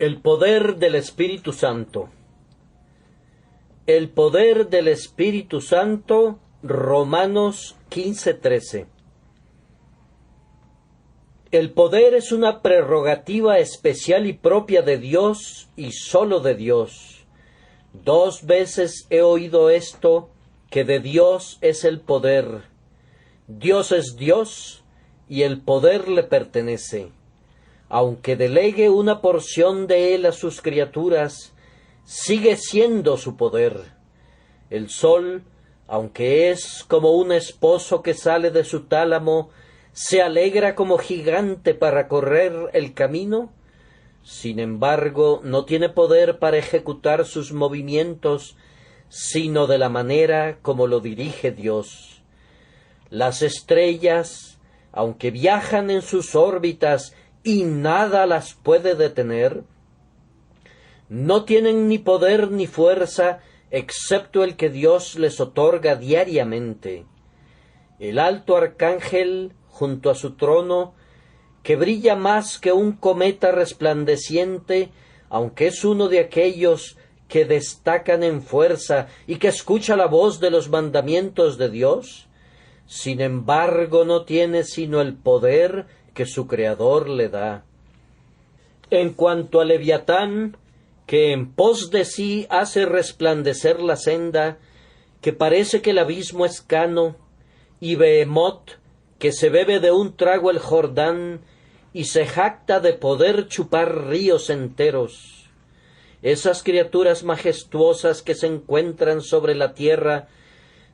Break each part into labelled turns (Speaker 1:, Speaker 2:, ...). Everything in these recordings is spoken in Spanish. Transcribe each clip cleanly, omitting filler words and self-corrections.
Speaker 1: El poder del Espíritu Santo. El poder del Espíritu Santo, Romanos 15:13. El poder es una prerrogativa especial y propia de Dios y sólo de Dios. 2 veces he oído esto, que de Dios es el poder. Dios es Dios y el poder le pertenece. Aunque delegue una porción de él a sus criaturas, sigue siendo su poder. El sol, aunque es como un esposo que sale de su tálamo, se alegra como gigante para correr el camino, sin embargo no tiene poder para ejecutar sus movimientos, sino de la manera como lo dirige Dios. Las estrellas, aunque viajan en sus órbitas y nada las puede detener, no tienen ni poder ni fuerza excepto el que Dios les otorga diariamente. El alto arcángel, junto a su trono, que brilla más que un cometa resplandeciente, aunque es uno de aquellos que destacan en fuerza y que escucha la voz de los mandamientos de Dios, sin embargo no tiene sino el poder que su Creador le da. En cuanto a Leviatán, que en pos de sí hace resplandecer la senda, que parece que el abismo es cano, y Behemoth, que se bebe de un trago el Jordán, y se jacta de poder chupar ríos enteros. Esas criaturas majestuosas que se encuentran sobre la tierra,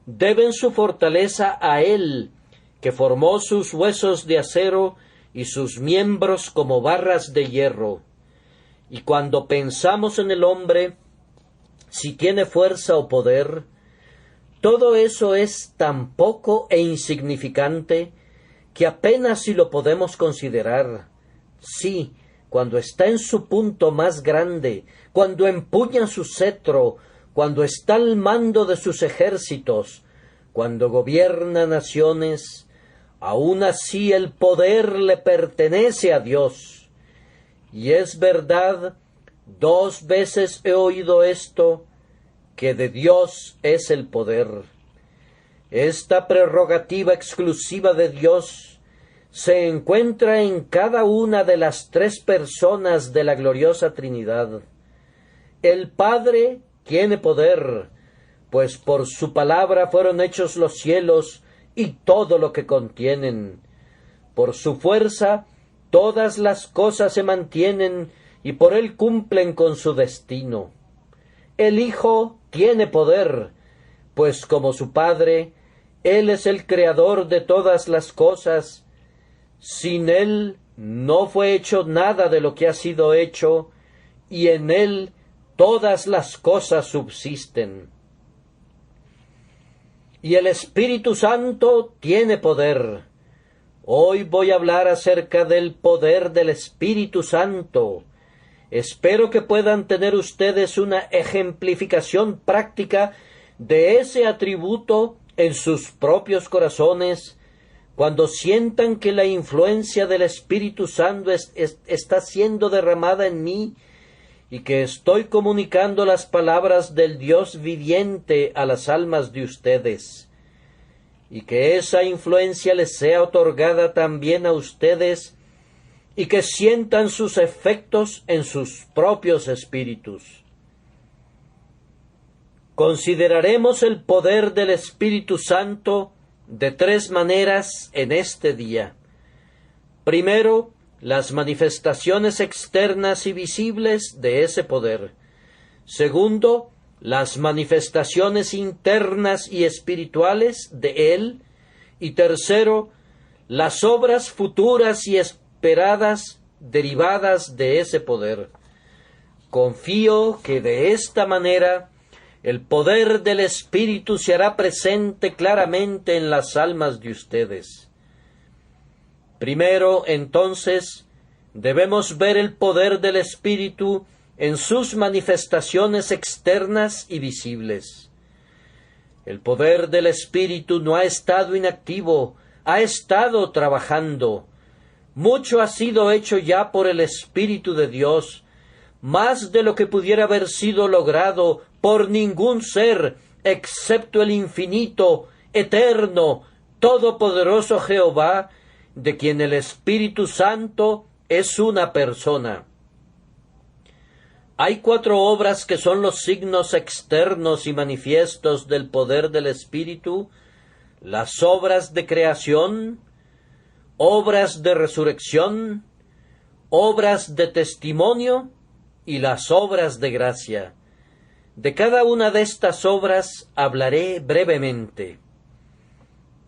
Speaker 1: deben su fortaleza a Él, que formó sus huesos de acero y sus miembros como barras de hierro. Y cuando pensamos en el hombre, si tiene fuerza o poder, todo eso es tan poco e insignificante que apenas si lo podemos considerar. Sí, cuando está en su punto más grande, cuando empuña su cetro, cuando está al mando de sus ejércitos, cuando gobierna naciones, aun así el poder le pertenece a Dios. Y es verdad, 2 veces he oído esto, que de Dios es el poder. Esta prerrogativa exclusiva de Dios se encuentra en cada una de las 3 personas de la gloriosa Trinidad. El Padre tiene poder, pues por su palabra fueron hechos los cielos y todo lo que contienen. Por su fuerza todas las cosas se mantienen y por él cumplen con su destino. El Hijo tiene poder, pues como su Padre, él es el creador de todas las cosas. Sin él no fue hecho nada de lo que ha sido hecho, y en él todas las cosas subsisten. Y el Espíritu Santo tiene poder. Hoy voy a hablar acerca del poder del Espíritu Santo. Espero que puedan tener ustedes una ejemplificación práctica de ese atributo en sus propios corazones, cuando sientan que la influencia del Espíritu Santo está siendo derramada en mí y que estoy comunicando las palabras del Dios viviente a las almas de ustedes, y que esa influencia les sea otorgada también a ustedes, y que sientan sus efectos en sus propios espíritus. Consideraremos el poder del Espíritu Santo de 3 maneras en este día. Primero, las manifestaciones externas y visibles de ese poder. Segundo, las manifestaciones internas y espirituales de él. Y tercero, las obras futuras y esperadas derivadas de ese poder. Confío que de esta manera el poder del Espíritu se hará presente claramente en las almas de ustedes. Primero, entonces, debemos ver el poder del Espíritu en sus manifestaciones externas y visibles. El poder del Espíritu no ha estado inactivo, ha estado trabajando. Mucho ha sido hecho ya por el Espíritu de Dios, más de lo que pudiera haber sido logrado por ningún ser, excepto el infinito, eterno, todopoderoso Jehová, de quien el Espíritu Santo es una persona. Hay 4 obras que son los signos externos y manifiestos del poder del Espíritu: las obras de creación, obras de resurrección, obras de testimonio y las obras de gracia. De cada una de estas obras hablaré brevemente.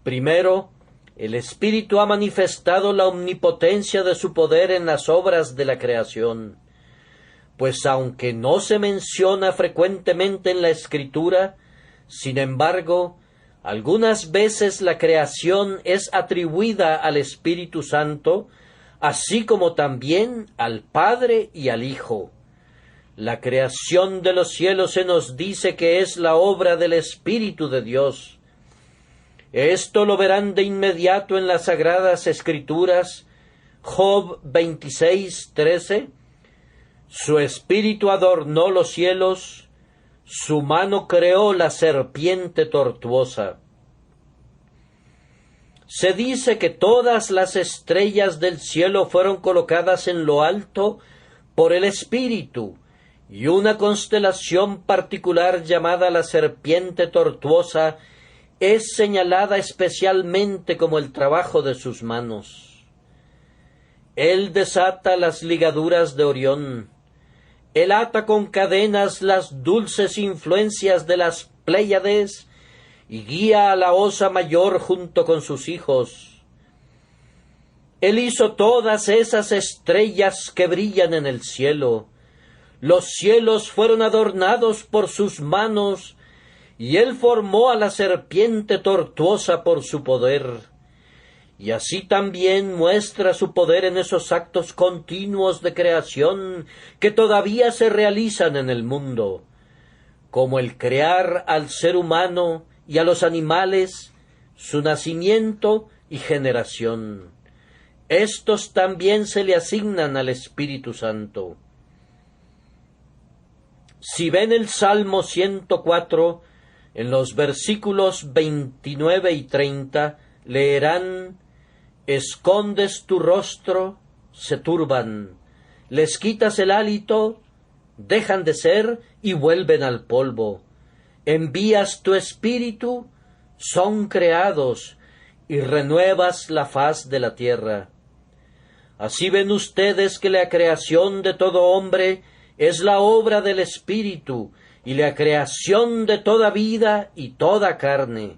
Speaker 1: Primero, el Espíritu ha manifestado la omnipotencia de su poder en las obras de la creación, pues aunque no se menciona frecuentemente en la Escritura, sin embargo, algunas veces la creación es atribuida al Espíritu Santo, así como también al Padre y al Hijo. La creación de los cielos se nos dice que es la obra del Espíritu de Dios. Esto lo verán de inmediato en las Sagradas Escrituras. Job 26:13. Su espíritu adornó los cielos, su mano creó la serpiente tortuosa. Se dice que todas las estrellas del cielo fueron colocadas en lo alto por el Espíritu, y una constelación particular llamada la serpiente tortuosa es señalada especialmente como el trabajo de sus manos. Él desata las ligaduras de Orión. Él ata con cadenas las dulces influencias de las Pléyades y guía a la Osa Mayor junto con sus hijos. Él hizo todas esas estrellas que brillan en el cielo. Los cielos fueron adornados por sus manos, y Él formó a la serpiente tortuosa por su poder. Y así también muestra su poder en esos actos continuos de creación que todavía se realizan en el mundo, como el crear al ser humano y a los animales, su nacimiento y generación. Estos también se le asignan al Espíritu Santo. Si ven el Salmo 104, en los versículos 29 y 30, leerán: escondes tu rostro, se turban, les quitas el hálito, dejan de ser y vuelven al polvo. Envías tu espíritu, son creados, y renuevas la faz de la tierra. Así ven ustedes que la creación de todo hombre es la obra del Espíritu, y la creación de toda vida y toda carne.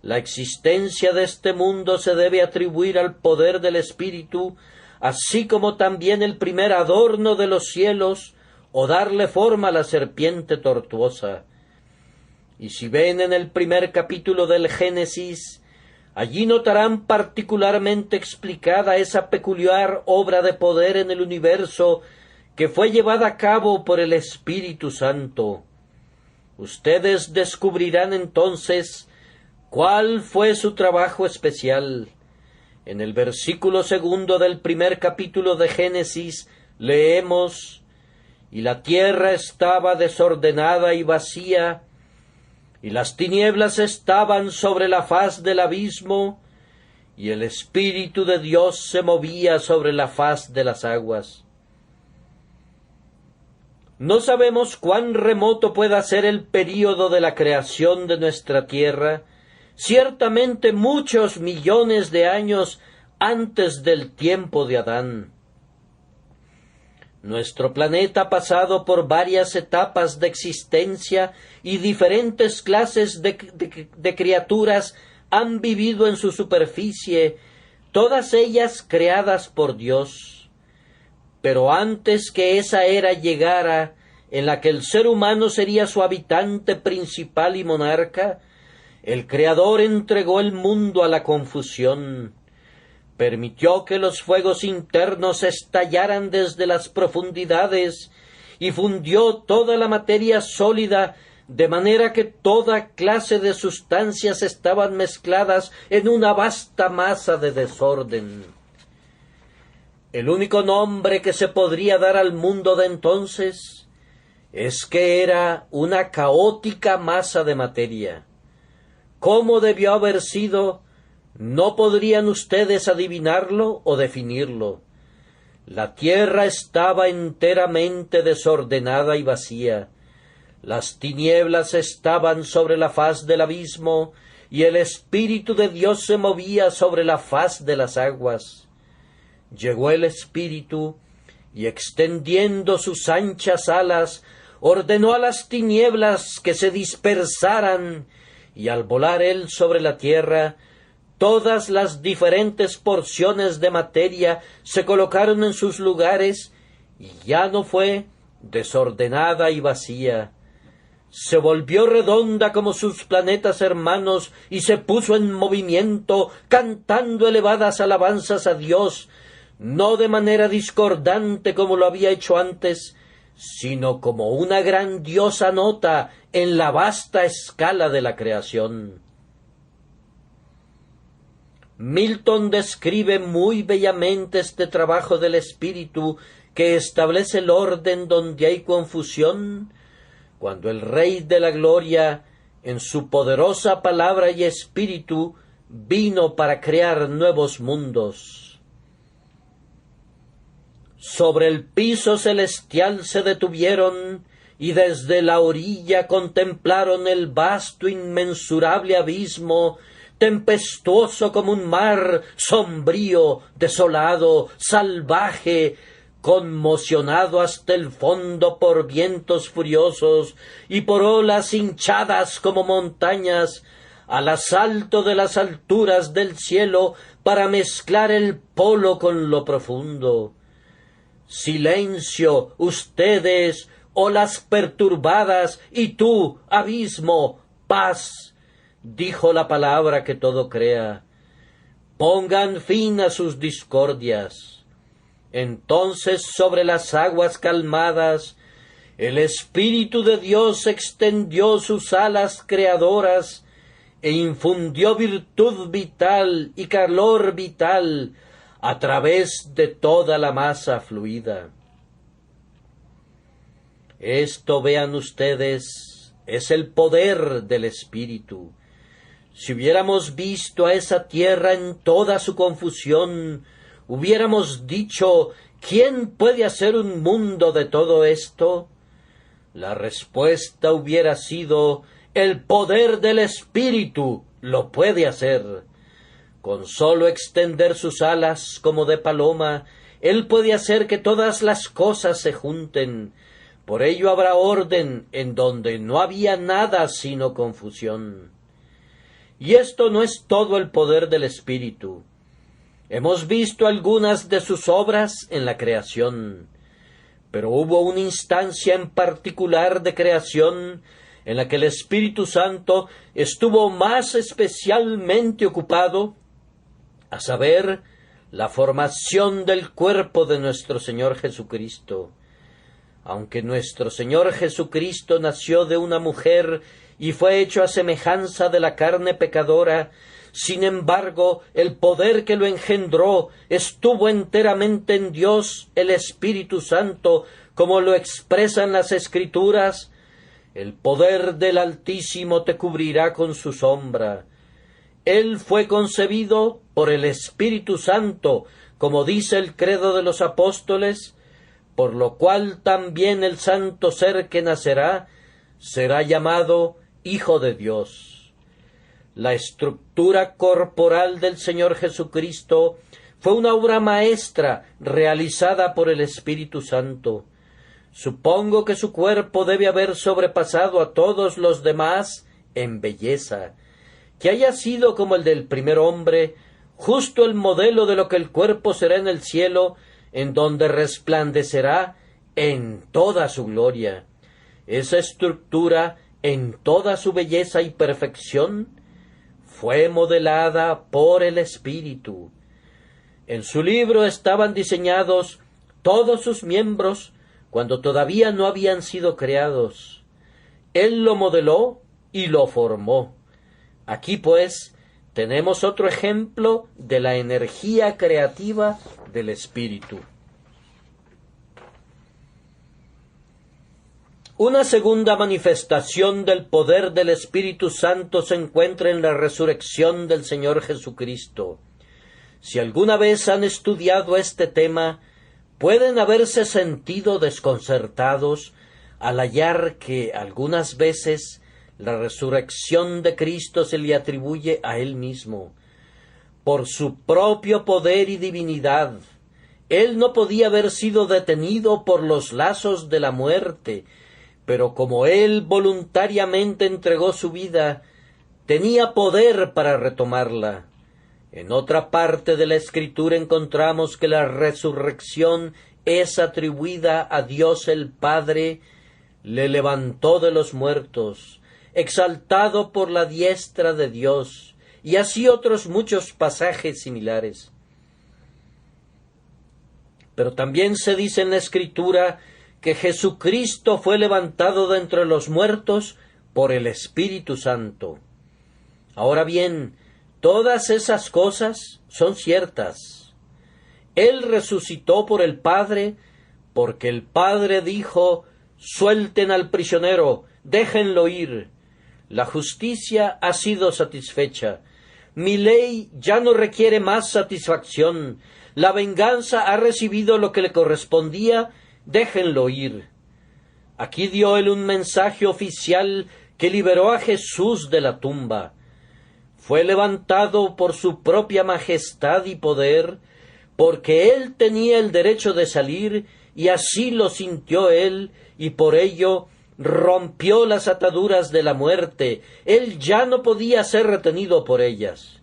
Speaker 1: La existencia de este mundo se debe atribuir al poder del Espíritu, así como también el primer adorno de los cielos, o darle forma a la serpiente tortuosa. Y si ven en el primer capítulo del Génesis, allí notarán particularmente explicada esa peculiar obra de poder en el universo que fue llevada a cabo por el Espíritu Santo. Ustedes descubrirán entonces cuál fue su trabajo especial. En el versículo 2 del primer capítulo de Génesis leemos: y la tierra estaba desordenada y vacía, y las tinieblas estaban sobre la faz del abismo, y el Espíritu de Dios se movía sobre la faz de las aguas. No sabemos cuán remoto pueda ser el período de la creación de nuestra tierra, ciertamente muchos millones de años antes del tiempo de Adán. Nuestro planeta ha pasado por varias etapas de existencia y diferentes clases de criaturas han vivido en su superficie, todas ellas creadas por Dios. Pero antes que esa era llegara, en la que el ser humano sería su habitante principal y monarca, el Creador entregó el mundo a la confusión. Permitió que los fuegos internos estallaran desde las profundidades y fundió toda la materia sólida, de manera que toda clase de sustancias estaban mezcladas en una vasta masa de desorden. El único nombre que se podría dar al mundo de entonces es que era una caótica masa de materia. ¿Cómo debió haber sido? No podrían ustedes adivinarlo o definirlo. La tierra estaba enteramente desordenada y vacía. Las tinieblas estaban sobre la faz del abismo, y el Espíritu de Dios se movía sobre la faz de las aguas. Llegó el Espíritu, y extendiendo sus anchas alas, ordenó a las tinieblas que se dispersaran, y al volar él sobre la tierra, todas las diferentes porciones de materia se colocaron en sus lugares, y ya no fue desordenada y vacía. Se volvió redonda como sus planetas hermanos y se puso en movimiento, cantando elevadas alabanzas a Dios, no de manera discordante como lo había hecho antes, sino como una grandiosa nota en la vasta escala de la creación. Milton describe muy bellamente este trabajo del Espíritu que establece el orden donde hay confusión, cuando el Rey de la Gloria, en su poderosa palabra y espíritu, vino para crear nuevos mundos. Sobre el piso celestial se detuvieron, y desde la orilla contemplaron el vasto inmensurable abismo, tempestuoso como un mar, sombrío, desolado, salvaje, conmocionado hasta el fondo por vientos furiosos y por olas hinchadas como montañas, al asalto de las alturas del cielo para mezclar el polo con lo profundo. Silencio, ustedes, olas perturbadas, y tú, abismo, paz, dijo la palabra que todo crea. Pongan fin a sus discordias. Entonces sobre las aguas calmadas, el Espíritu de Dios extendió sus alas creadoras e infundió virtud vital y calor vital a través de toda la masa fluida. Esto, vean ustedes, es el poder del Espíritu. Si hubiéramos visto a esa tierra en toda su confusión, hubiéramos dicho, ¿quién puede hacer un mundo de todo esto? La respuesta hubiera sido, el poder del Espíritu lo puede hacer. Con sólo extender sus alas como de paloma, él puede hacer que todas las cosas se junten. Por ello habrá orden en donde no había nada sino confusión. Y esto no es todo el poder del Espíritu. Hemos visto algunas de sus obras en la creación, pero hubo una instancia en particular de creación en la que el Espíritu Santo estuvo más especialmente ocupado, a saber, la formación del cuerpo de nuestro Señor Jesucristo. Aunque nuestro Señor Jesucristo nació de una mujer y fue hecho a semejanza de la carne pecadora, sin embargo, el poder que lo engendró estuvo enteramente en Dios, el Espíritu Santo, como lo expresan las Escrituras. El poder del Altísimo te cubrirá con su sombra. Él fue concebido por el Espíritu Santo, como dice el credo de los apóstoles, por lo cual también el santo ser que nacerá será llamado Hijo de Dios. La estructura corporal del Señor Jesucristo fue una obra maestra realizada por el Espíritu Santo. Supongo que su cuerpo debe haber sobrepasado a todos los demás en belleza, que haya sido como el del primer hombre, justo el modelo de lo que el cuerpo será en el cielo, en donde resplandecerá en toda su gloria. Esa estructura, en toda su belleza y perfección, fue modelada por el Espíritu. En su libro estaban diseñados todos sus miembros cuando todavía no habían sido creados. Él lo modeló y lo formó. Aquí, pues, tenemos otro ejemplo de la energía creativa del Espíritu. Una segunda manifestación del poder del Espíritu Santo se encuentra en la resurrección del Señor Jesucristo. Si alguna vez han estudiado este tema, pueden haberse sentido desconcertados al hallar que algunas veces la resurrección de Cristo se le atribuye a Él mismo. Por su propio poder y divinidad, Él no podía haber sido detenido por los lazos de la muerte, pero como Él voluntariamente entregó su vida, tenía poder para retomarla. En otra parte de la Escritura encontramos que la resurrección es atribuida a Dios el Padre, le levantó de los muertos, exaltado por la diestra de Dios, y así otros muchos pasajes similares. Pero también se dice en la Escritura que Jesucristo fue levantado de entre los muertos por el Espíritu Santo. Ahora bien, todas esas cosas son ciertas. Él resucitó por el Padre, porque el Padre dijo: «Suelten al prisionero, déjenlo ir. La justicia ha sido satisfecha. Mi ley ya no requiere más satisfacción. La venganza ha recibido lo que le correspondía, déjenlo ir». Aquí dio él un mensaje oficial que liberó a Jesús de la tumba. Fue levantado por su propia majestad y poder, porque él tenía el derecho de salir, y así lo sintió él, y por ello rompió las ataduras de la muerte. Él ya no podía ser retenido por ellas.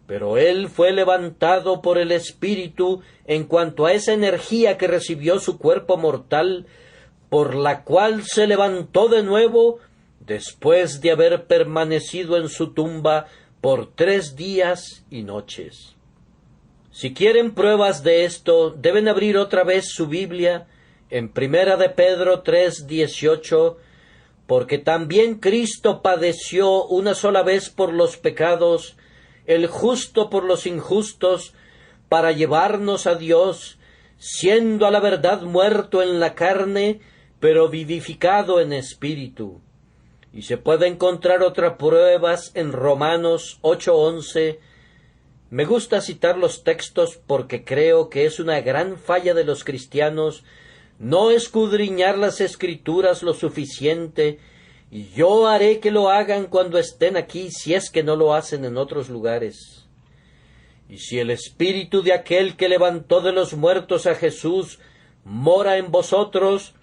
Speaker 1: Pero él fue levantado por el Espíritu en cuanto a esa energía que recibió su cuerpo mortal, por la cual se levantó de nuevo después de haber permanecido en su tumba por 3 días y noches. Si quieren pruebas de esto, deben abrir otra vez su Biblia en Primera de Pedro 3:18, porque también Cristo padeció una sola vez por los pecados, el justo por los injustos, para llevarnos a Dios, siendo a la verdad muerto en la carne, pero vivificado en espíritu. Y se puede encontrar otras pruebas en Romanos 8:11. Me gusta citar los textos porque creo que es una gran falla de los cristianos no escudriñar las Escrituras lo suficiente, y yo haré que lo hagan cuando estén aquí, si es que no lo hacen en otros lugares. Y si el Espíritu de aquel que levantó de los muertos a Jesús mora en vosotros,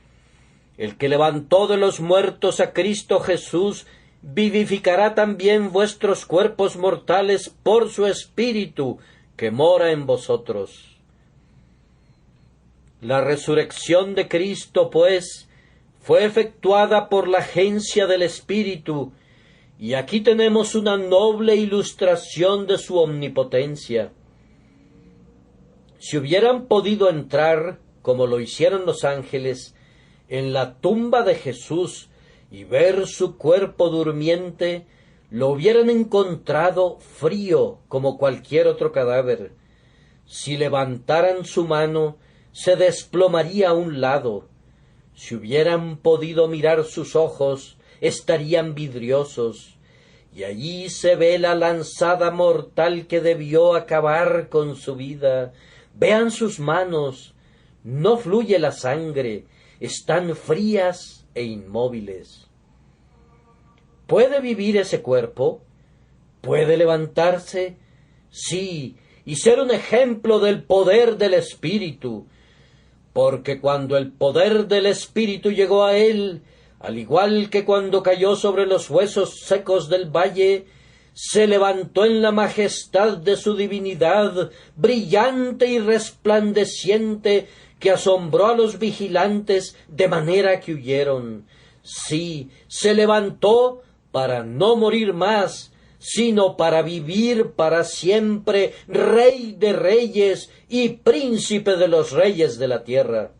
Speaker 1: el que levantó de los muertos a Cristo Jesús vivificará también vuestros cuerpos mortales por su Espíritu que mora en vosotros. La resurrección de Cristo, pues, fue efectuada por la agencia del Espíritu, y aquí tenemos una noble ilustración de su omnipotencia. Si hubieran podido entrar, como lo hicieron los ángeles, en la tumba de Jesús y ver su cuerpo durmiente, lo hubieran encontrado frío como cualquier otro cadáver. Si levantaran su mano, se desplomaría a un lado. Si hubieran podido mirar sus ojos, estarían vidriosos, y allí se ve la lanzada mortal que debió acabar con su vida. Vean sus manos, no fluye la sangre, están frías e inmóviles. ¿Puede vivir ese cuerpo? ¿Puede levantarse? Sí, y ser un ejemplo del poder del Espíritu, porque cuando el poder del Espíritu llegó a él, al igual que cuando cayó sobre los huesos secos del valle, se levantó en la majestad de su divinidad, brillante y resplandeciente, que asombró a los vigilantes de manera que huyeron. Sí, se levantó para no morir más, sino para vivir para siempre, Rey de reyes y Príncipe de los reyes de la tierra.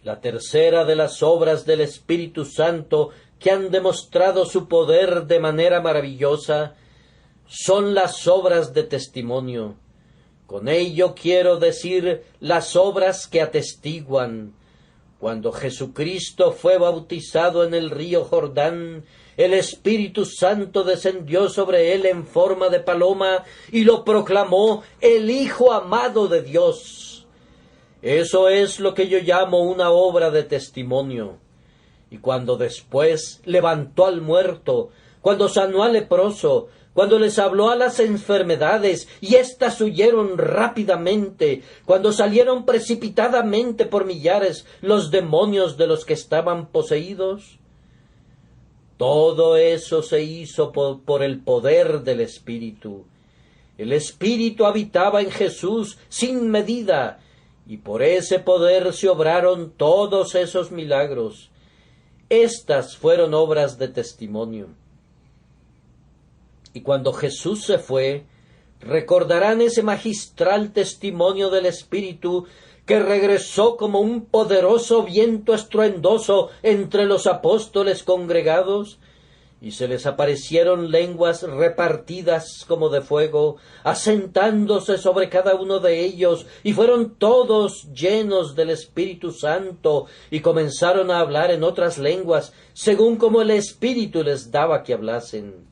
Speaker 1: La tercera de las obras del Espíritu Santo que han demostrado su poder de manera maravillosa son las obras de testimonio. Con ello quiero decir las obras que atestiguan. Cuando Jesucristo fue bautizado en el río Jordán, el Espíritu Santo descendió sobre él en forma de paloma y lo proclamó el Hijo amado de Dios. Eso es lo que yo llamo una obra de testimonio. Y cuando después levantó al muerto, cuando sanó al leproso, cuando les habló a las enfermedades y éstas huyeron rápidamente, cuando salieron precipitadamente por millares los demonios de los que estaban poseídos, todo eso se hizo por el poder del Espíritu. El Espíritu habitaba en Jesús sin medida, y por ese poder se obraron todos esos milagros. Estas fueron obras de testimonio. Y cuando Jesús se fue, recordarán ese magistral testimonio del Espíritu que regresó como un poderoso viento estruendoso entre los apóstoles congregados, y se les aparecieron lenguas repartidas como de fuego, asentándose sobre cada uno de ellos, y fueron todos llenos del Espíritu Santo, y comenzaron a hablar en otras lenguas, según como el Espíritu les daba que hablasen.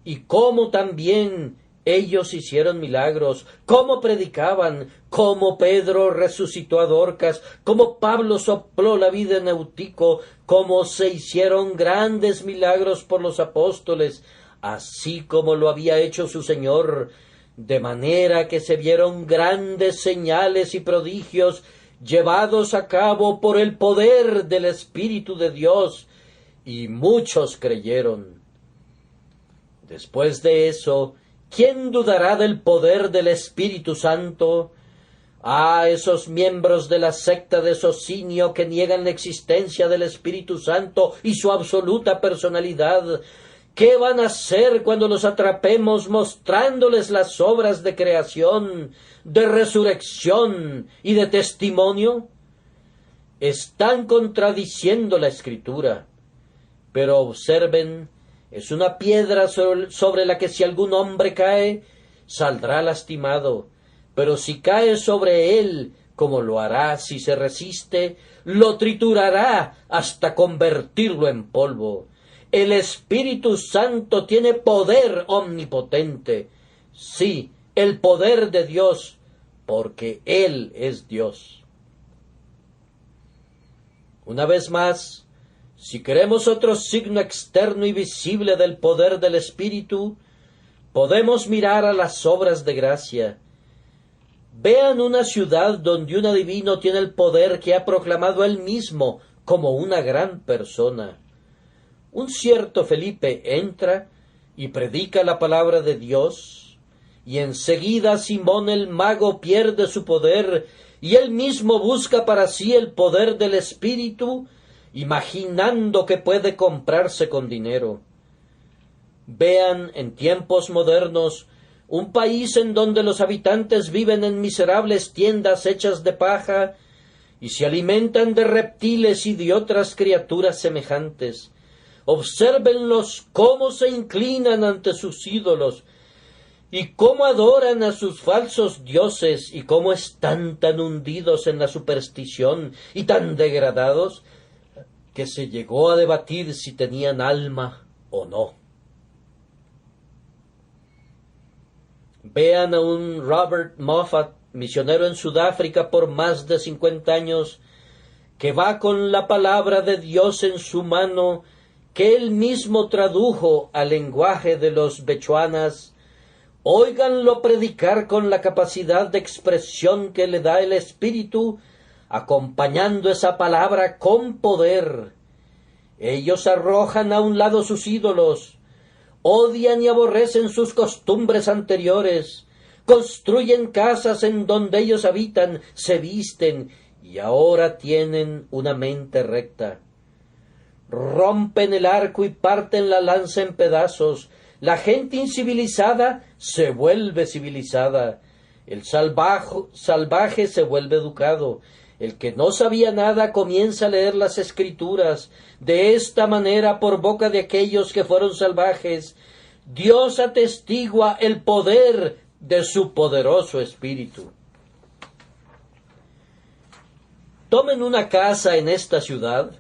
Speaker 1: Y cómo también ellos hicieron milagros, cómo predicaban, cómo Pedro resucitó a Dorcas, cómo Pablo sopló la vida en Eutico, cómo se hicieron grandes milagros por los apóstoles, así como lo había hecho su Señor, de manera que se vieron grandes señales y prodigios llevados a cabo por el poder del Espíritu de Dios, y muchos creyeron. Después de eso, ¿quién dudará del poder del Espíritu Santo? Esos miembros de la secta de Socinio que niegan la existencia del Espíritu Santo y su absoluta personalidad, ¿qué van a hacer cuando los atrapemos mostrándoles las obras de creación, de resurrección y de testimonio? Están contradiciendo la Escritura. Pero observen, es una piedra sobre la que si algún hombre cae, saldrá lastimado, pero si cae sobre él, como lo hará si se resiste, lo triturará hasta convertirlo en polvo. El Espíritu Santo tiene poder omnipotente, sí, el poder de Dios, porque Él es Dios. Una vez más, si queremos otro signo externo y visible del poder del Espíritu, podemos mirar a las obras de gracia. Vean una ciudad donde un adivino tiene el poder que ha proclamado él mismo como una gran persona. Un cierto Felipe entra y predica la palabra de Dios, y enseguida Simón el mago pierde su poder, y él mismo busca para sí el poder del Espíritu, imaginando que puede comprarse con dinero. Vean en tiempos modernos un país en donde los habitantes viven en miserables tiendas hechas de paja y se alimentan de reptiles y de otras criaturas semejantes. Obsérvenlos cómo se inclinan ante sus ídolos y cómo adoran a sus falsos dioses y cómo están tan hundidos en la superstición y tan degradados que se llegó a debatir si tenían alma o no. Vean a un Robert Moffat, misionero en Sudáfrica por más de 50 años, que va con la palabra de Dios en su mano, que él mismo tradujo al lenguaje de los bechuanas. Óiganlo predicar con la capacidad de expresión que le da el Espíritu, acompañando esa palabra con poder. Ellos arrojan a un lado sus ídolos, odian y aborrecen sus costumbres anteriores, construyen casas en donde ellos habitan, se visten y ahora tienen una mente recta. Rompen el arco y parten la lanza en pedazos. La gente incivilizada se vuelve civilizada. El salvaje se vuelve educado. El que no sabía nada comienza a leer las Escrituras. De esta manera, por boca de aquellos que fueron salvajes, Dios atestigua el poder de su poderoso Espíritu. Tomen una casa en esta ciudad,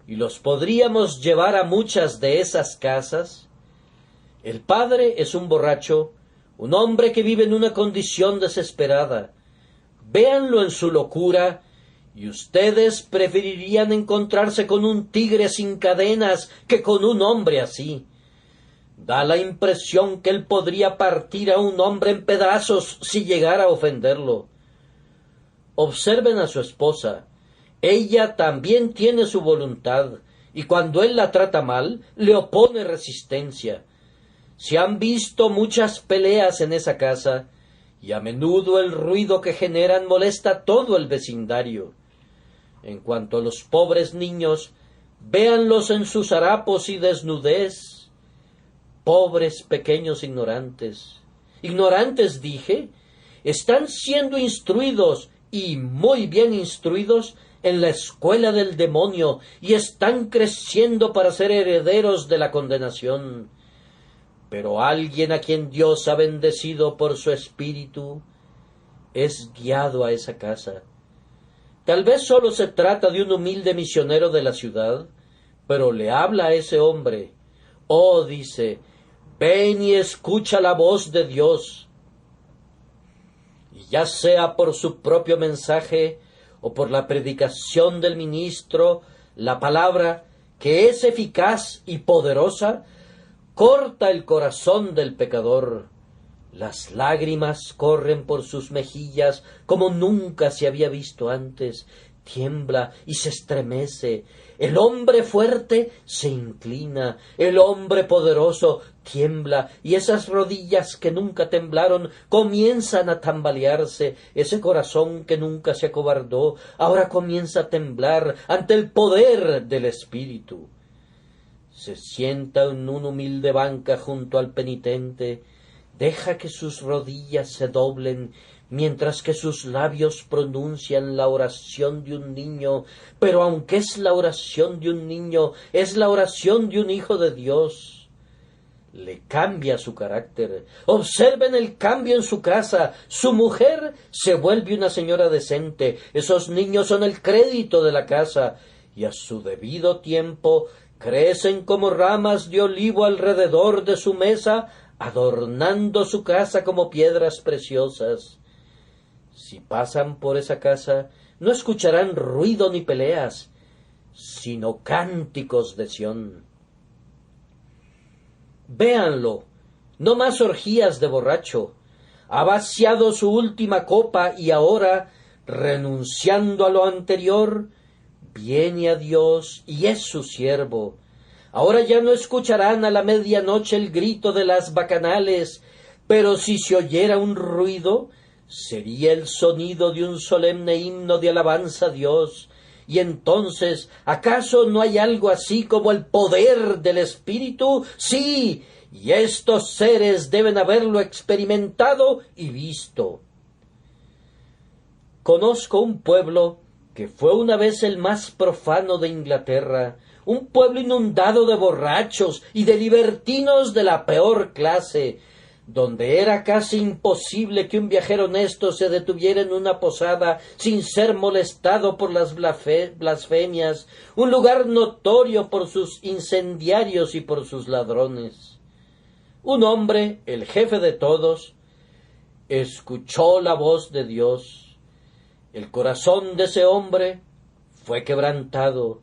Speaker 1: y los podríamos llevar a muchas de esas casas. El padre es un borracho, un hombre que vive en una condición desesperada. Véanlo en su locura, y ustedes preferirían encontrarse con un tigre sin cadenas que con un hombre así. Da la impresión que él podría partir a un hombre en pedazos si llegara a ofenderlo. Observen a su esposa. Ella también tiene su voluntad, y cuando él la trata mal, le opone resistencia. Se han visto muchas peleas en esa casa, y a menudo el ruido que generan molesta a todo el vecindario. En cuanto a los pobres niños, véanlos en sus harapos y desnudez. Pobres pequeños ignorantes. Ignorantes, dije, están siendo instruidos, y muy bien instruidos, en la escuela del demonio, y están creciendo para ser herederos de la condenación. Pero alguien a quien Dios ha bendecido por su espíritu es guiado a esa casa. Tal vez solo se trata de un humilde misionero de la ciudad, pero le habla a ese hombre. Oh, dice, ven y escucha la voz de Dios. Y ya sea por su propio mensaje o por la predicación del ministro, la palabra, que es eficaz y poderosa, corta el corazón del pecador. Las lágrimas corren por sus mejillas como nunca se había visto antes. Tiembla y se estremece. El hombre fuerte se inclina. El hombre poderoso tiembla, y esas rodillas que nunca temblaron comienzan a tambalearse. Ese corazón que nunca se acobardó ahora comienza a temblar ante el poder del Espíritu. Se sienta en una humilde banca junto al penitente. Deja que sus rodillas se doblen mientras que sus labios pronuncian la oración de un niño, pero aunque es la oración de un niño, es la oración de un hijo de Dios. Le cambia su carácter. Observen el cambio en su casa. Su mujer se vuelve una señora decente. Esos niños son el crédito de la casa, y a su debido tiempo crecen como ramas de olivo alrededor de su mesa, adornando su casa como piedras preciosas. Si pasan por esa casa, no escucharán ruido ni peleas, sino cánticos de Sión. Véanlo, no más orgías de borracho. Ha vaciado su última copa y ahora, renunciando a lo anterior, viene a Dios y es su siervo. Ahora ya no escucharán a la medianoche el grito de las bacanales, pero si se oyera un ruido, sería el sonido de un solemne himno de alabanza a Dios. Y entonces, ¿acaso no hay algo así como el poder del Espíritu? Sí, y estos seres deben haberlo experimentado y visto. Conozco un pueblo que fue una vez el más profano de Inglaterra, un pueblo inundado de borrachos y de libertinos de la peor clase, donde era casi imposible que un viajero honesto se detuviera en una posada sin ser molestado por las blasfemias, un lugar notorio por sus incendiarios y por sus ladrones. Un hombre, el jefe de todos, escuchó la voz de Dios. El corazón de ese hombre fue quebrantado.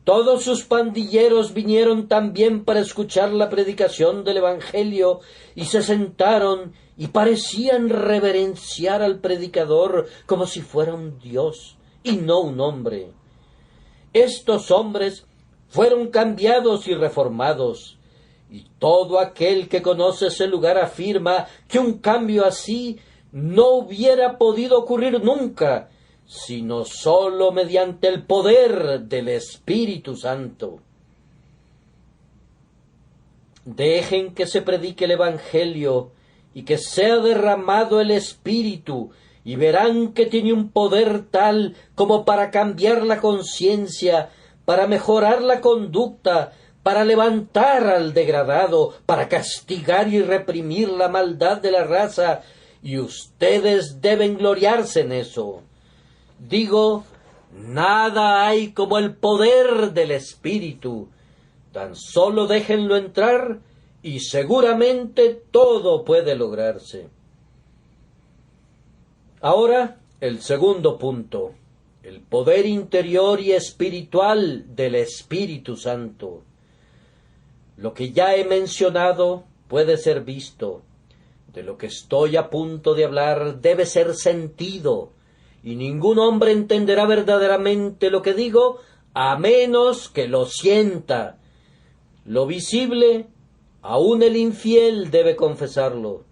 Speaker 1: Todos sus pandilleros vinieron también para escuchar la predicación del Evangelio y se sentaron y parecían reverenciar al predicador como si fuera un Dios y no un hombre. Estos hombres fueron cambiados y reformados, y todo aquel que conoce ese lugar afirma que un cambio así no hubiera podido ocurrir nunca, sino sólo mediante el poder del Espíritu Santo. Dejen que se predique el Evangelio y que sea derramado el Espíritu, y verán que tiene un poder tal como para cambiar la conciencia, para mejorar la conducta, para levantar al degradado, para castigar y reprimir la maldad de la raza, y ustedes deben gloriarse en eso. Digo, nada hay como el poder del Espíritu. Tan solo déjenlo entrar y seguramente todo puede lograrse. Ahora, el segundo punto, el poder interior y espiritual del Espíritu Santo. Lo que ya he mencionado puede ser visto. De lo que estoy a punto de hablar debe ser sentido, y ningún hombre entenderá verdaderamente lo que digo a menos que lo sienta. Lo visible, aun el infiel debe confesarlo.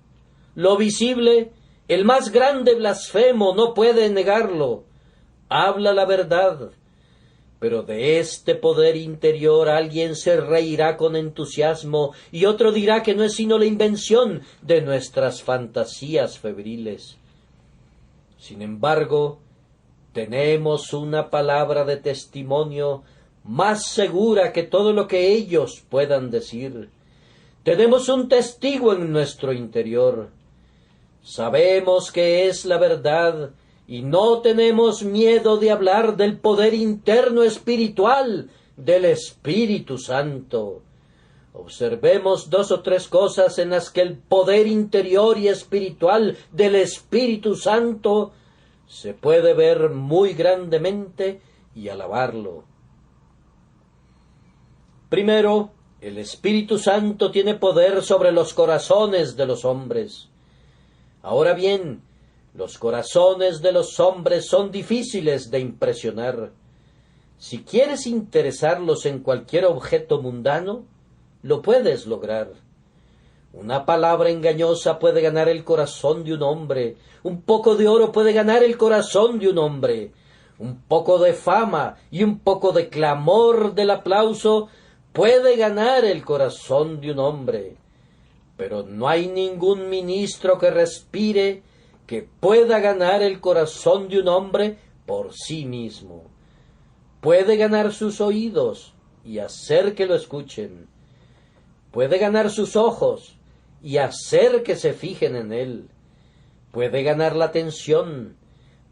Speaker 1: Lo visible, el más grande blasfemo no puede negarlo. Habla la verdad, pero de este poder interior alguien se reirá con entusiasmo y otro dirá que no es sino la invención de nuestras fantasías febriles. Sin embargo, tenemos una palabra de testimonio más segura que todo lo que ellos puedan decir. Tenemos un testigo en nuestro interior. Sabemos que es la verdad y no tenemos miedo de hablar del poder interno espiritual del Espíritu Santo. Observemos 2 o 3 cosas en las que el poder interior y espiritual del Espíritu Santo se puede ver muy grandemente y alabarlo. Primero, el Espíritu Santo tiene poder sobre los corazones de los hombres. Ahora bien, los corazones de los hombres son difíciles de impresionar. Si quieres interesarlos en cualquier objeto mundano, lo puedes lograr. Una palabra engañosa puede ganar el corazón de un hombre, un poco de oro puede ganar el corazón de un hombre, un poco de fama y un poco de clamor del aplauso puede ganar el corazón de un hombre, pero no hay ningún ministro que respire que pueda ganar el corazón de un hombre por sí mismo. Puede ganar sus oídos y hacer que lo escuchen. Puede ganar sus ojos y hacer que se fijen en él. Puede ganar la atención,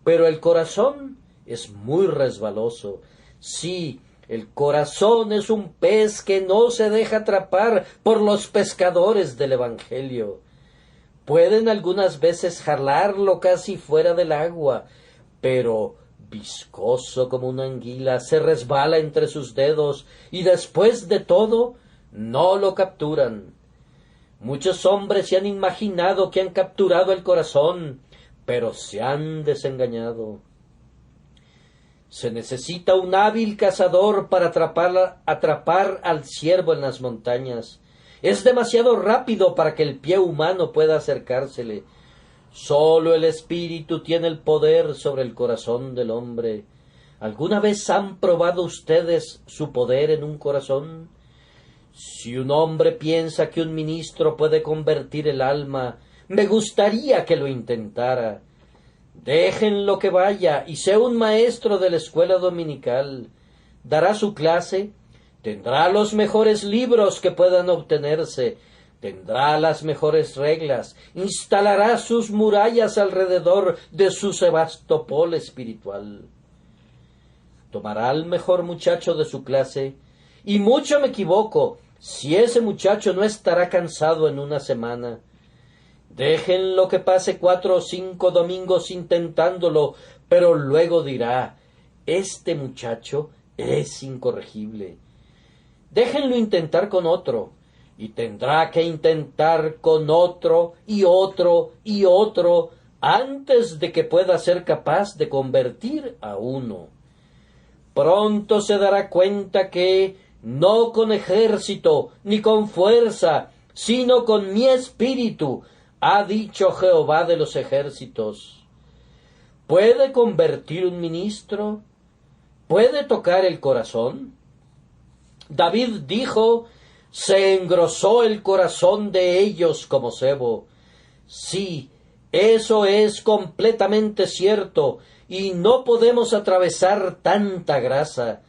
Speaker 1: pero el corazón es muy resbaloso. Sí, el corazón es un pez que no se deja atrapar por los pescadores del Evangelio. Pueden algunas veces jalarlo casi fuera del agua, pero viscoso como una anguila se resbala entre sus dedos y después de todo no lo capturan. Muchos hombres se han imaginado que han capturado el corazón, pero se han desengañado. Se necesita un hábil cazador para atrapar al ciervo en las montañas. Es demasiado rápido para que el pie humano pueda acercársele. Sólo el Espíritu tiene el poder sobre el corazón del hombre. ¿Alguna vez han probado ustedes su poder en un corazón? Si un hombre piensa que un ministro puede convertir el alma, me gustaría que lo intentara. Déjenlo que vaya y sea un maestro de la escuela dominical. Dará su clase, tendrá los mejores libros que puedan obtenerse, tendrá las mejores reglas, instalará sus murallas alrededor de su Sebastopol espiritual. Tomará al mejor muchacho de su clase, y mucho me equivoco si ese muchacho no estará cansado en una semana. Déjenlo que pase 4 o 5 domingos intentándolo, pero luego dirá, este muchacho es incorregible. Déjenlo intentar con otro, y tendrá que intentar con otro y otro y otro antes de que pueda ser capaz de convertir a uno. Pronto se dará cuenta que no con ejército ni con fuerza, sino con mi espíritu, ha dicho Jehová de los ejércitos. ¿Puede convertir un ministro? ¿Puede tocar el corazón? David dijo, se engrosó el corazón de ellos como sebo. Sí, Eso es completamente cierto, y no podemos atravesar tanta grasa.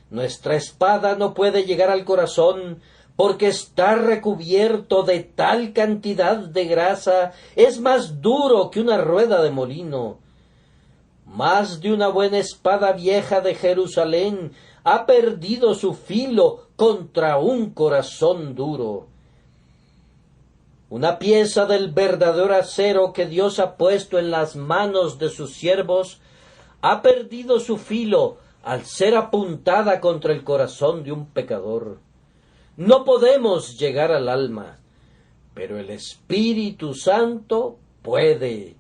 Speaker 1: Nuestra espada no puede llegar al corazón, porque está recubierto de tal cantidad de grasa, es más duro que una rueda de molino. Más de una buena espada vieja de Jerusalén ha perdido su filo contra un corazón duro. Una pieza del verdadero acero que Dios ha puesto en las manos de sus siervos ha perdido su filo al ser apuntada contra el corazón de un pecador. No podemos llegar al alma, pero el Espíritu Santo puede.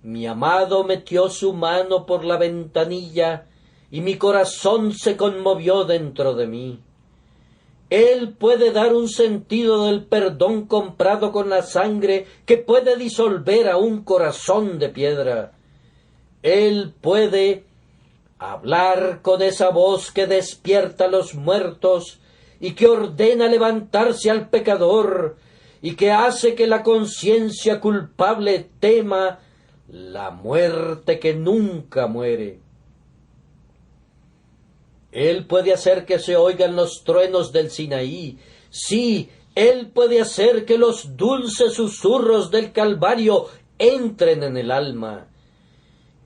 Speaker 1: Mi amado metió su mano por la ventanilla y mi corazón se conmovió dentro de mí. Él puede dar un sentido del perdón comprado con la sangre que puede disolver a un corazón de piedra. Él puede hablar con esa voz que despierta a los muertos y que ordena levantarse al pecador y que hace que la conciencia culpable tema la muerte que nunca muere. Él puede hacer que se oigan los truenos del Sinaí. Sí, Él puede hacer que los dulces susurros del Calvario entren en el alma.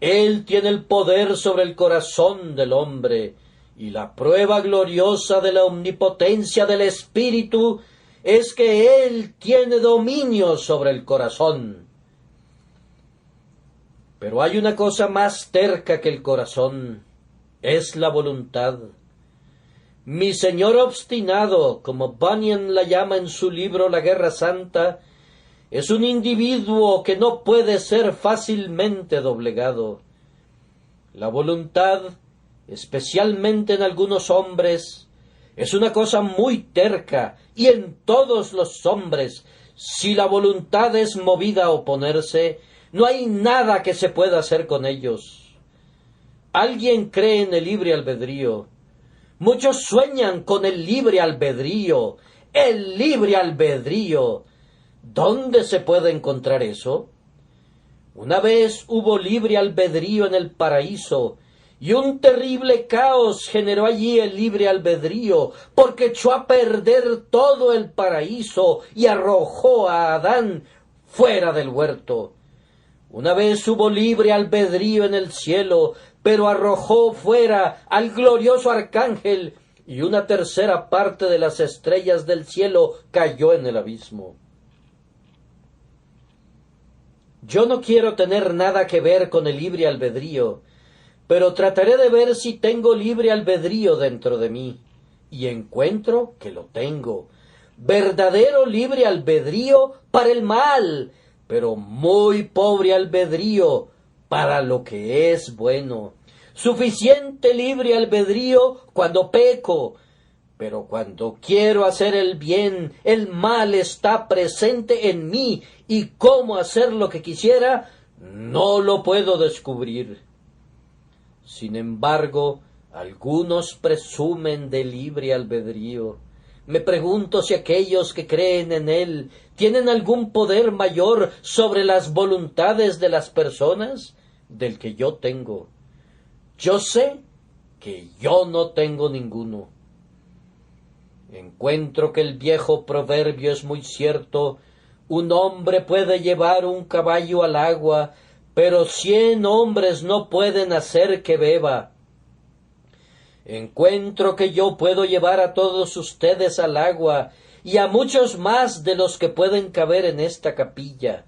Speaker 1: Él tiene el poder sobre el corazón del hombre, y la prueba gloriosa de la omnipotencia del Espíritu es que Él tiene dominio sobre el corazón. Pero hay una cosa más terca que el corazón, es la voluntad. Mi señor obstinado, como Bunyan la llama en su libro La Guerra Santa, es un individuo que no puede ser fácilmente doblegado. La voluntad, especialmente en algunos hombres, es una cosa muy terca, y en todos los hombres, si la voluntad es movida a oponerse, no hay nada que se pueda hacer con ellos. Alguien cree en el libre albedrío. Muchos sueñan con el libre albedrío. El libre albedrío. ¿Dónde se puede encontrar eso? Una vez hubo libre albedrío en el paraíso, y un terrible caos generó allí el libre albedrío, porque echó a perder todo el paraíso y arrojó a Adán fuera del huerto. Una vez hubo libre albedrío en el cielo, pero arrojó fuera al glorioso arcángel, y una tercera parte de las estrellas del cielo cayó en el abismo. Yo no quiero tener nada que ver con el libre albedrío, pero trataré de ver si tengo libre albedrío dentro de mí, y encuentro que lo tengo. Verdadero libre albedrío para el mal, pero muy pobre albedrío para lo que es bueno. Suficiente libre albedrío cuando peco, pero cuando quiero hacer el bien, el mal está presente en mí, y cómo hacer lo que quisiera, no lo puedo descubrir. Sin embargo, algunos presumen de libre albedrío. Me pregunto si aquellos que creen en él tienen algún poder mayor sobre las voluntades de las personas del que yo tengo. Yo sé que yo no tengo ninguno. Encuentro que el viejo proverbio es muy cierto: un hombre puede llevar un caballo al agua, pero 100 hombres no pueden hacer que beba. Encuentro que yo puedo llevar a todos ustedes al agua, y a muchos más de los que pueden caber en esta capilla,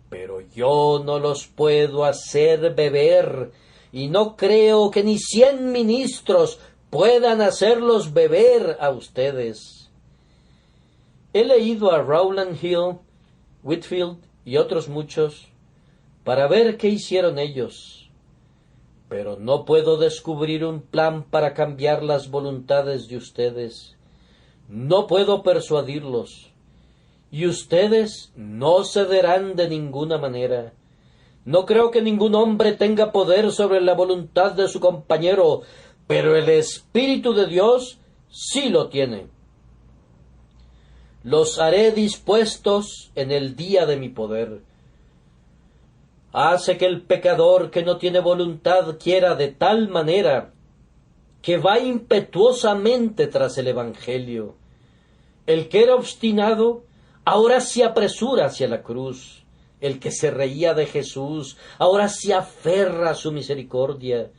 Speaker 1: pero yo no los puedo hacer beber, y no creo que ni 100 ministros puedan hacerlos beber a ustedes. He leído a Rowland Hill, Whitefield y otros muchos para ver qué hicieron ellos, pero no puedo descubrir un plan para cambiar las voluntades de ustedes. No puedo persuadirlos, y ustedes no cederán de ninguna manera. No creo que ningún hombre tenga poder sobre la voluntad de su compañero, pero el Espíritu de Dios sí lo tiene. Los haré dispuestos en el día de mi poder. hace que el pecador que no tiene voluntad quiera de tal manera que va impetuosamente tras el Evangelio. El que era obstinado ahora se apresura hacia la cruz. El que se reía de Jesús ahora se aferra a su misericordia.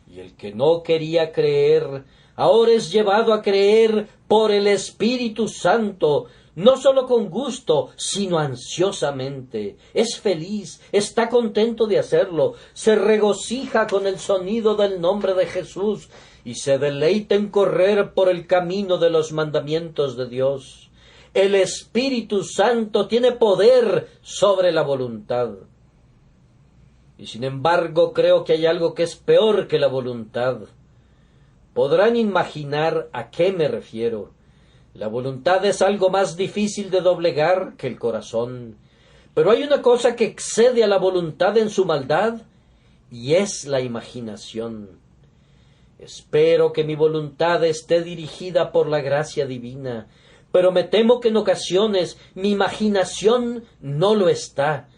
Speaker 1: Y el que no quería creer ahora es llevado a creer por el Espíritu Santo, no sólo con gusto, sino ansiosamente. Es feliz, está contento de hacerlo, se regocija con el sonido del nombre de Jesús y se deleita en correr por el camino de los mandamientos de Dios. El Espíritu Santo tiene poder sobre la voluntad. Y sin embargo creo que hay algo que es peor que la voluntad. Podrán imaginar a qué me refiero. La voluntad es algo más difícil de doblegar que el corazón. Pero hay una cosa que excede a la voluntad en su maldad, y es la imaginación. Espero que mi voluntad esté dirigida por la gracia divina, pero me temo que en ocasiones mi imaginación no lo está.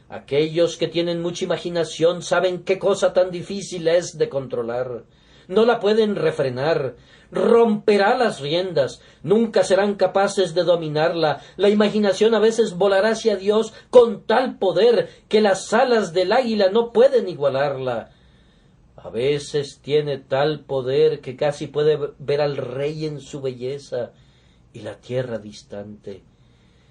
Speaker 1: Aquellos que tienen mucha imaginación saben qué cosa tan difícil es de controlar. No la pueden refrenar, romperá las riendas, nunca serán capaces de dominarla. La imaginación a veces volará hacia Dios con tal poder que las alas del águila no pueden igualarla. A veces tiene tal poder que casi puede ver al rey en su belleza y la tierra distante.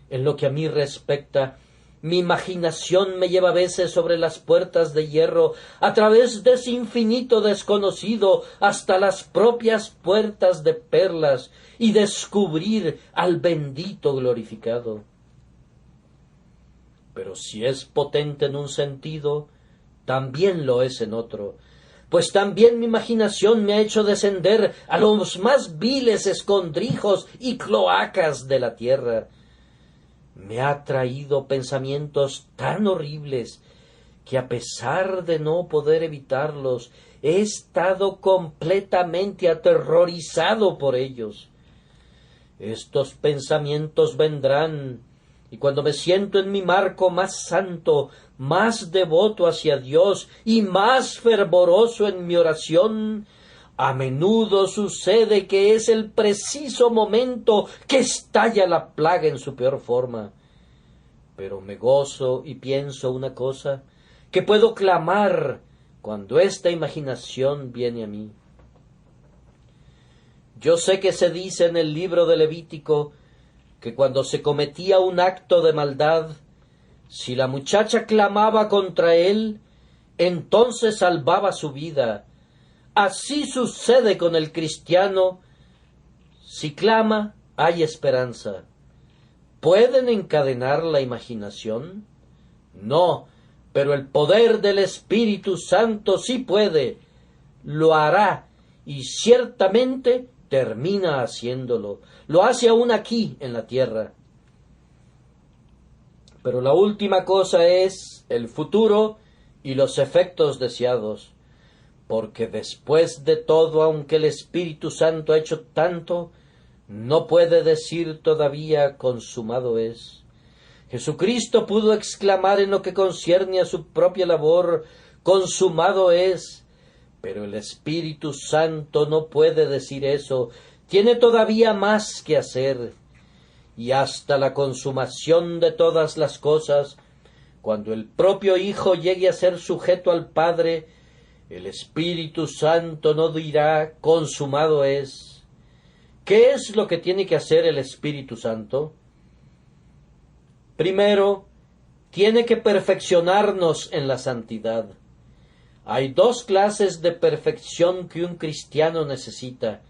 Speaker 1: En lo que a mí respecta, mi imaginación me lleva a veces sobre las puertas de hierro, a través de ese infinito desconocido, hasta las propias puertas de perlas, y descubrir al bendito glorificado. Pero si es potente en un sentido, también lo es en otro, pues también mi imaginación me ha hecho descender a los más viles escondrijos y cloacas de la tierra. Me ha traído pensamientos tan horribles que a pesar de no poder evitarlos, he estado completamente aterrorizado por ellos. Estos pensamientos vendrán, y cuando me siento en mi marco más santo, más devoto hacia Dios y más fervoroso en mi oración, a menudo sucede que es el preciso momento que estalla la plaga en su peor forma. Pero me gozo y pienso una cosa, que puedo clamar cuando esta imaginación viene a mí. Yo sé que se dice en el libro de Levítico que cuando se cometía un acto de maldad, si la muchacha clamaba contra él, entonces salvaba su vida. Así sucede con el cristiano. Si clama, hay esperanza. ¿Pueden encadenar la imaginación? No, pero el poder del Espíritu Santo sí puede. Lo hará, y ciertamente termina haciéndolo. Lo hace aún aquí en la tierra. Pero la última cosa es el futuro y los efectos deseados. Porque después de todo, aunque el Espíritu Santo ha hecho tanto, no puede decir todavía consumado es. Jesucristo pudo exclamar en lo que concierne a su propia labor, consumado es, pero el Espíritu Santo no puede decir eso, tiene todavía más que hacer. Y hasta la consumación de todas las cosas, cuando el propio Hijo llegue a ser sujeto al Padre, el Espíritu Santo no dirá consumado es. ¿Qué es lo que tiene que hacer el Espíritu Santo? Primero, tiene que perfeccionarnos en la santidad. Hay dos clases de perfección que un cristiano necesita.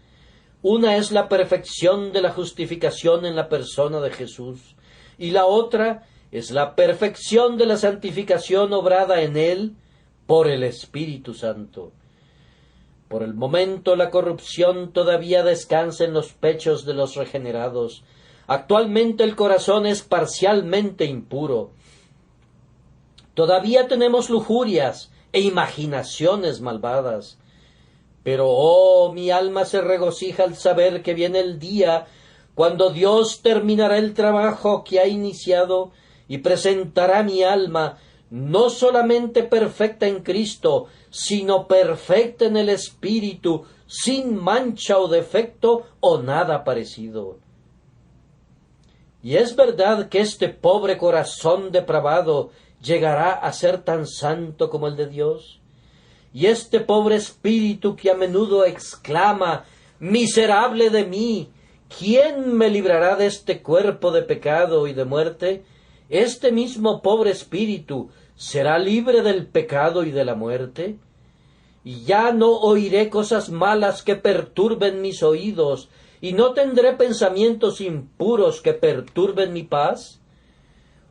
Speaker 1: Una es la perfección de la justificación en la persona de Jesús, y la otra es la perfección de la santificación obrada en él por el Espíritu Santo. Por el momento la corrupción todavía descansa en los pechos de los regenerados. Actualmente el corazón es parcialmente impuro. Todavía tenemos lujurias e imaginaciones malvadas. Pero, oh, mi alma se regocija al saber que viene el día cuando Dios terminará el trabajo que ha iniciado y presentará mi alma no solamente perfecta en Cristo, sino perfecta en el Espíritu, sin mancha o defecto o nada parecido. Y es verdad que este pobre corazón depravado llegará a ser tan santo como el de Dios. Y este pobre espíritu que a menudo exclama: «Miserable de mí, ¿quién me librará de este cuerpo de pecado y de muerte?», este mismo pobre espíritu será libre del pecado y de la muerte. Y ya no oiré cosas malas que perturben mis oídos, y no tendré pensamientos impuros que perturben mi paz.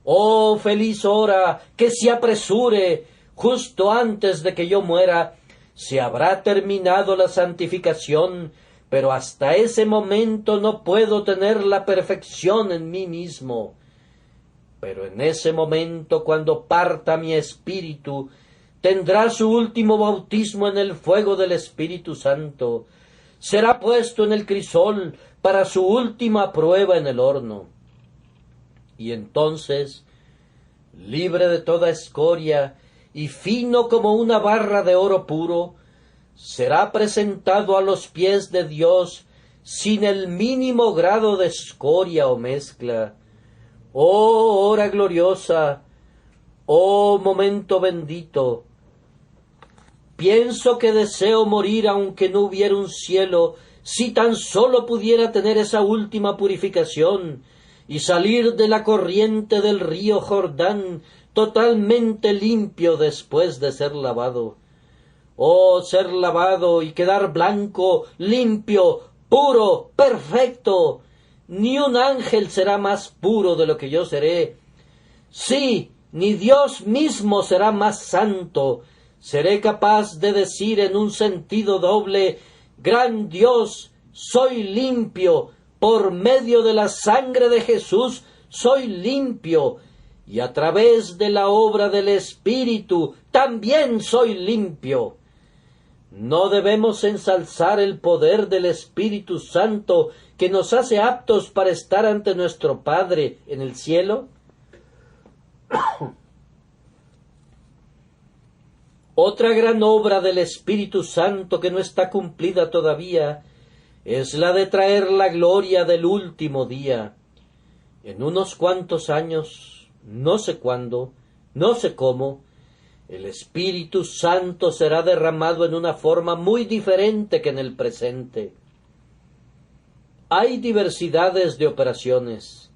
Speaker 1: Oh, feliz hora, que se apresure, justo antes de que yo muera. Se habrá terminado la santificación, pero hasta ese momento no puedo tener la perfección en mí mismo. Pero en ese momento, cuando parta mi espíritu, tendrá su último bautismo en el fuego del Espíritu Santo. Será puesto en el crisol para su última prueba en el horno. Y entonces, libre de toda escoria y fino como una barra de oro puro, será presentado a los pies de Dios sin el mínimo grado de escoria o mezcla. Oh hora gloriosa, oh momento bendito. Pienso que deseo morir aunque no hubiera un cielo, si tan solo pudiera tener esa última purificación y salir de la corriente del río Jordán totalmente limpio después de ser lavado. Oh, ser lavado y quedar blanco, limpio, puro, perfecto. Ni un ángel será más puro de lo que yo seré. Sí, ni Dios mismo será más santo. Seré capaz de decir en un sentido doble: gran Dios, soy limpio, por medio de la sangre de Jesús soy limpio, y a través de la obra del Espíritu también soy limpio. ¿No debemos ensalzar el poder del Espíritu Santo que nos hace aptos para estar ante nuestro Padre en el cielo? Otra gran obra del Espíritu Santo que no está cumplida todavía es la de traer la gloria del último día. En unos cuantos años, no sé cuándo, no sé cómo, el Espíritu Santo será derramado en una forma muy diferente que en el presente. Hay diversidades de operaciones,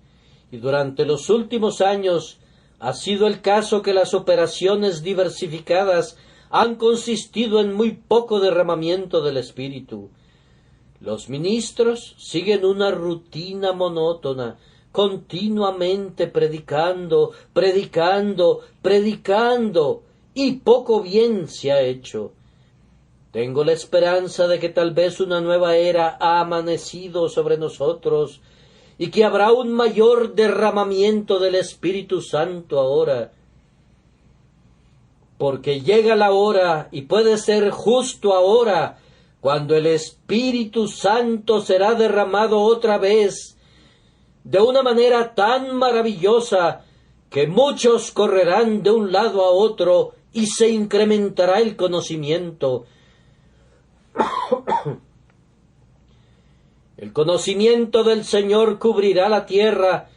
Speaker 1: y durante los últimos años ha sido el caso que las operaciones diversificadas han consistido en muy poco derramamiento del Espíritu. Los ministros siguen una rutina monótona, continuamente predicando, y poco bien se ha hecho. Tengo la esperanza de que tal vez una nueva era ha amanecido sobre nosotros y que habrá un mayor derramamiento del Espíritu Santo ahora. Porque llega la hora, y puede ser justo ahora, cuando el Espíritu Santo será derramado otra vez, de una manera tan maravillosa que muchos correrán de un lado a otro y se incrementará el conocimiento. El conocimiento del Señor cubrirá la tierra,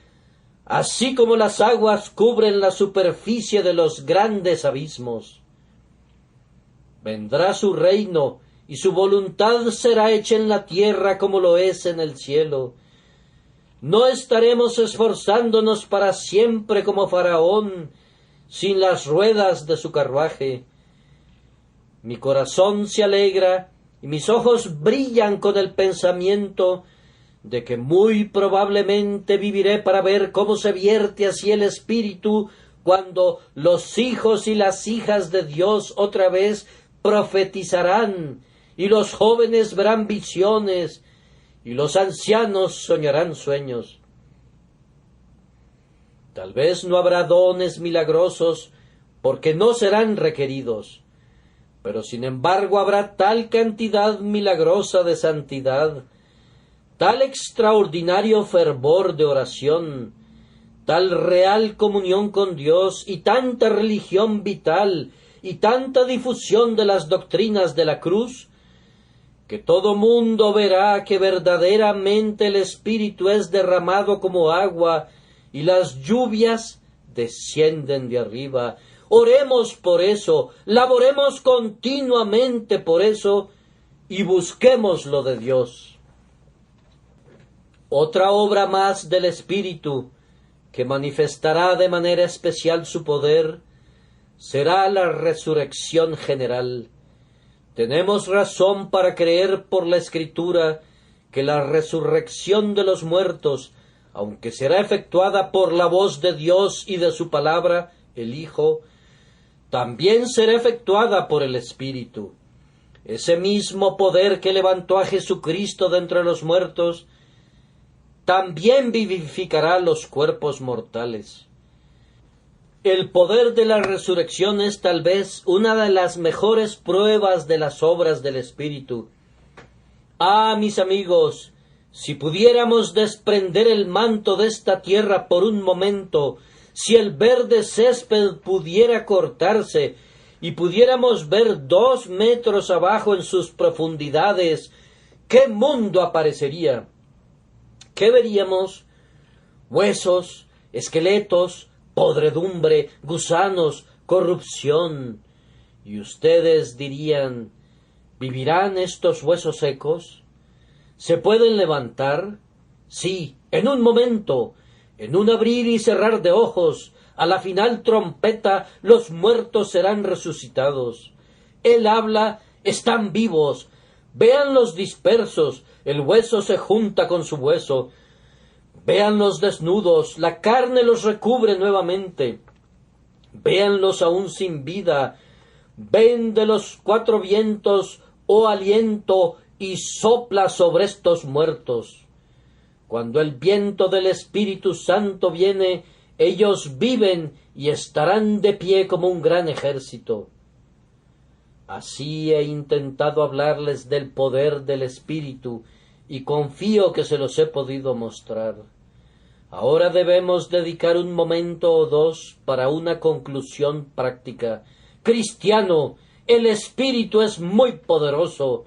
Speaker 1: así como las aguas cubren la superficie de los grandes abismos. Vendrá su reino, y su voluntad será hecha en la tierra como lo es en el cielo. No estaremos esforzándonos para siempre como Faraón, sin las ruedas de su carruaje. Mi corazón se alegra y mis ojos brillan con el pensamiento de que muy probablemente viviré para ver cómo se vierte así el Espíritu cuando los hijos y las hijas de Dios otra vez profetizarán, y los jóvenes verán visiones, y los ancianos soñarán sueños. Tal vez no habrá dones milagrosos, porque no serán requeridos, pero sin embargo habrá tal cantidad milagrosa de santidad, tal extraordinario fervor de oración, tal real comunión con Dios y tanta religión vital y tanta difusión de las doctrinas de la cruz, que todo mundo verá que verdaderamente el Espíritu es derramado como agua y las lluvias descienden de arriba. Oremos por eso, laboremos continuamente por eso y busquemos lo de Dios. Otra obra más del Espíritu que manifestará de manera especial su poder será la resurrección general. Tenemos razón para creer por la Escritura que la resurrección de los muertos, aunque será efectuada por la voz de Dios y de su palabra, el Hijo, también será efectuada por el Espíritu. Ese mismo poder que levantó a Jesucristo de entre los muertos, también vivificará los cuerpos mortales. El poder de la resurrección es tal vez una de las mejores pruebas de las obras del Espíritu. Ah, mis amigos, si pudiéramos desprender el manto de esta tierra por un momento, si el verde césped pudiera cortarse y pudiéramos ver 2 metros abajo en sus profundidades, ¿qué mundo aparecería? ¿Qué veríamos? Huesos, esqueletos, podredumbre, gusanos, corrupción. Y ustedes dirían, ¿vivirán estos huesos secos? ¿Se pueden levantar? Sí, en un momento, en un abrir y cerrar de ojos, a la final trompeta, los muertos serán resucitados. Él habla, están vivos. Véanlos dispersos, el hueso se junta con su hueso. Véanlos desnudos, la carne los recubre nuevamente. Véanlos aún sin vida. Ven de los 4 vientos, oh aliento, y sopla sobre estos muertos. Cuando el viento del Espíritu Santo viene, ellos viven y estarán de pie como un gran ejército. Así he intentado hablarles del poder del Espíritu y confío que se los he podido mostrar. Ahora debemos dedicar un momento o dos para una conclusión práctica. Cristiano, el Espíritu es muy poderoso.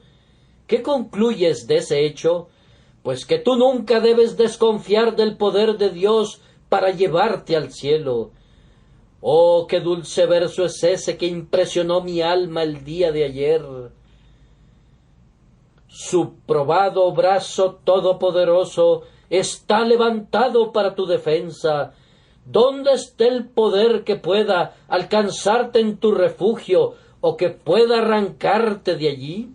Speaker 1: ¿Qué concluyes de ese hecho? Pues que tú nunca debes desconfiar del poder de Dios para llevarte al cielo. Oh, qué dulce verso es ese que impresionó mi alma el día de ayer. Su probado brazo todopoderoso está levantado para tu defensa. ¿Dónde está el poder que pueda alcanzarte en tu refugio o que pueda arrancarte de allí?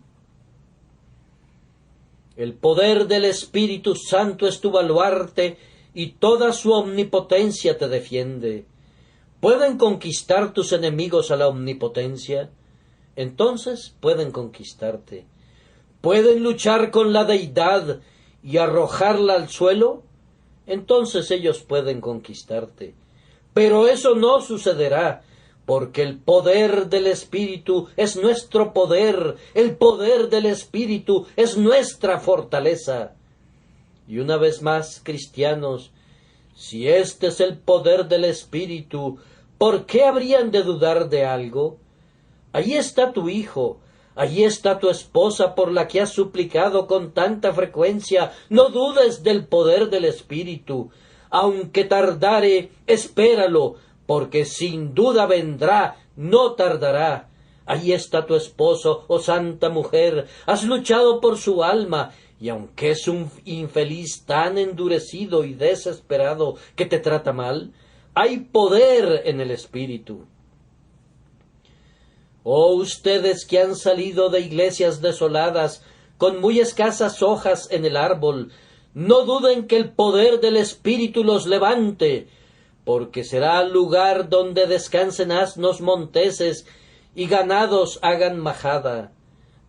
Speaker 1: El poder del Espíritu Santo es tu baluarte y toda su omnipotencia te defiende. ¿Pueden conquistar tus enemigos a la omnipotencia? Entonces pueden conquistarte. ¿Pueden luchar con la deidad y arrojarla al suelo? Entonces ellos pueden conquistarte. Pero eso no sucederá, porque el poder del Espíritu es nuestro poder, el poder del Espíritu es nuestra fortaleza. Y una vez más, cristianos, si este es el poder del Espíritu, ¿por qué habrían de dudar de algo? Allí está tu hijo, allí está tu esposa por la que has suplicado con tanta frecuencia. No dudes del poder del Espíritu. Aunque tardare, espéralo, porque sin duda vendrá, no tardará. Allí está tu esposo, oh santa mujer, has luchado por su alma, y aunque es un infeliz tan endurecido y desesperado que te trata mal, hay poder en el Espíritu. Oh ustedes que han salido de iglesias desoladas, con muy escasas hojas en el árbol, no duden que el poder del Espíritu los levante, porque será lugar donde descansen asnos monteses y ganados hagan majada,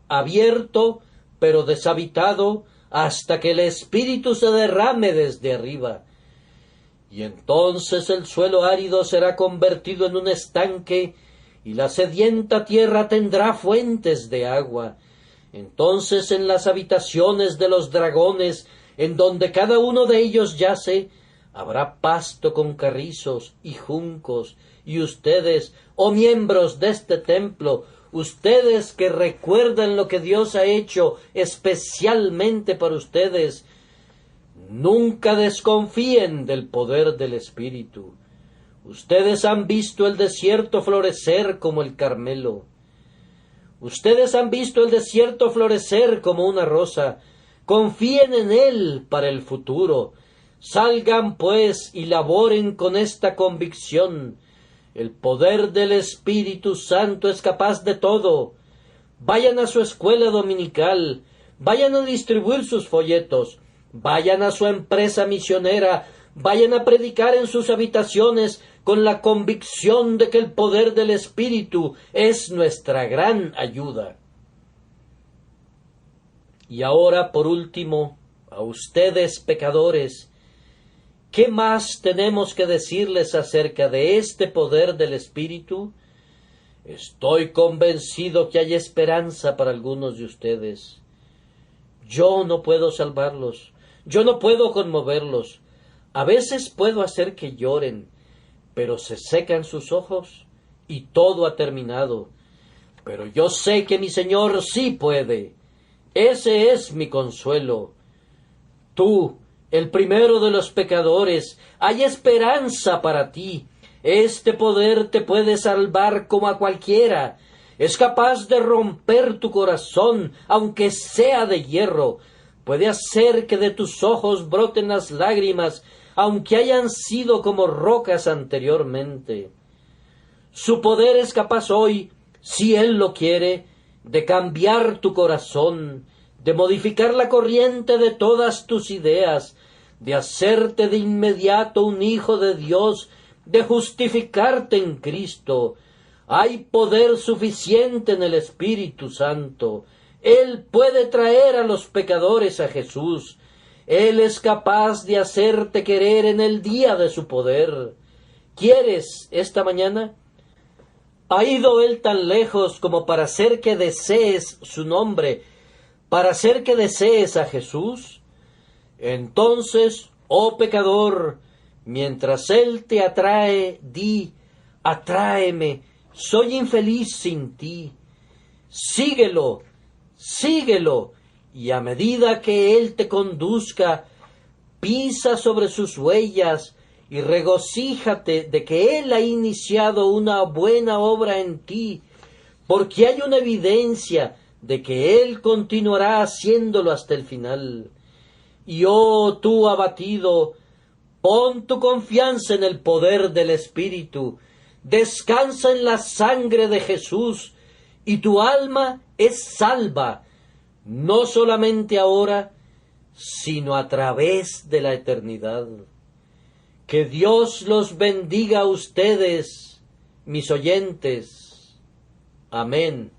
Speaker 1: abierto pero deshabitado hasta que el Espíritu se derrame desde arriba. Y entonces el suelo árido será convertido en un estanque y la sedienta tierra tendrá fuentes de agua. Entonces en las habitaciones de los dragones, en donde cada uno de ellos yace, habrá pasto con carrizos y juncos, y ustedes, oh miembros de este templo, ustedes que recuerdan lo que Dios ha hecho especialmente para ustedes, nunca desconfíen del poder del Espíritu. Ustedes han visto el desierto florecer como el Carmelo. Ustedes han visto el desierto florecer como una rosa. Confíen en él para el futuro. Salgan, pues, y laboren con esta convicción. El poder del Espíritu Santo es capaz de todo. Vayan a su escuela dominical. Vayan a distribuir sus folletos. Vayan a su empresa misionera. Vayan a predicar en sus habitaciones con la convicción de que el poder del Espíritu es nuestra gran ayuda. Y ahora, por último, a ustedes pecadores, ¿qué más tenemos que decirles acerca de este poder del Espíritu? Estoy convencido que hay esperanza para algunos de ustedes. Yo no puedo salvarlos, yo no puedo conmoverlos. A veces puedo hacer que lloren, pero se secan sus ojos y todo ha terminado. Pero yo sé que mi Señor sí puede. Ese es mi consuelo. Tú, el primero de los pecadores, hay esperanza para ti. Este poder te puede salvar como a cualquiera. Es capaz de romper tu corazón, aunque sea de hierro. Puede hacer que de tus ojos broten las lágrimas, aunque hayan sido como rocas anteriormente. Su poder es capaz hoy, si Él lo quiere, de cambiar tu corazón, de modificar la corriente de todas tus ideas, de hacerte de inmediato un hijo de Dios, de justificarte en Cristo. Hay poder suficiente en el Espíritu Santo. Él puede traer a los pecadores a Jesús. Él es capaz de hacerte querer en el día de su poder. ¿Quieres esta mañana? ¿Ha ido Él tan lejos como para hacer que desees su nombre, para hacer que desees a Jesús? Entonces, oh pecador, mientras Él te atrae, di: atráeme, soy infeliz sin ti. Síguelo, síguelo, y a medida que Él te conduzca, pisa sobre sus huellas y regocíjate de que Él ha iniciado una buena obra en ti, porque hay una evidencia de que Él continuará haciéndolo hasta el final. Y oh tú abatido, pon tu confianza en el poder del Espíritu, descansa en la sangre de Jesús, y tu alma es salva, no solamente ahora, sino a través de la eternidad. Que Dios los bendiga a ustedes, mis oyentes. Amén.